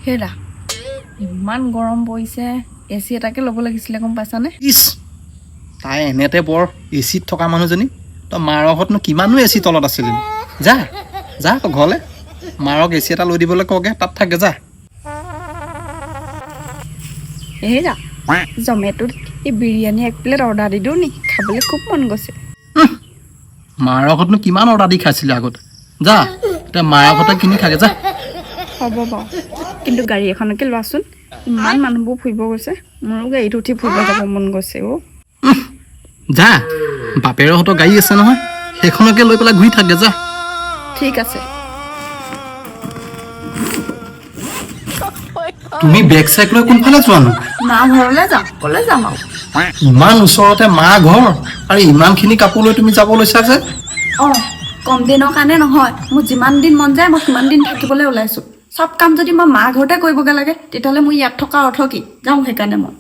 হেৰা ইমান গৰম পৰিছে এচি এটাকে ল'ব লাগিছিলে গম পাইছানে ইছ তাই এনেতে বৰ এচিত থকা মানুহজনী তই মাৰৰ ঘৰতনো কিমানো এচি তলত আছিলি যা যা তই ঘৰলৈ মাৰক এচি এটা লৈ দিবলৈ কওঁগে তাত থাকে যা হেৰা জমেটোত এই বিৰিয়ানী এক প্লেট অৰ্ডাৰ দি দিওঁ নি খাবলৈ খুব মন গৈছে মাৰৰ ঘৰতনো কিমান অৰ্ডাৰ দি খাইছিলি আগতে যা এতিয়া মাৰৰ ঘৰতে কিনি খাগে যা হ'ব বাৰু কিন্তু গাড়ী এখনকে লোৱাচোন ইমান মানুহবোৰ ফুৰিব গৈছে মোৰো গাড়ীত উঠি ফুৰিব যাব মন গৈছে অ' যা বাপেৰৰ হতৰ গাড়ী আছে নহয় সেইখনকে লৈ পেলাই ঘূৰি থাকে যা ঠিক আছে তুমি বেগ চেক লৈ কোনফালে যোৱানো মা ঘৰলৈ যাম ক'লৈ যাম আৰু ইমান ওচৰতে মা ঘৰ আৰু ইমানখিনি কাপোৰ লৈ তুমি যাব লৈছা যে অঁ কম দিনৰ কাৰণে নহয় মোৰ যিমান দিন মন যায় মই সিমান দিন থাকিবলৈ ওলাইছোঁ চব কাম যদি মই মা ঘৰতে কৰিবগৈ লাগে তেতিয়াহ'লে মোৰ ইয়াত থকা অৰ্থ কি যাওঁ সেইকাৰণে মই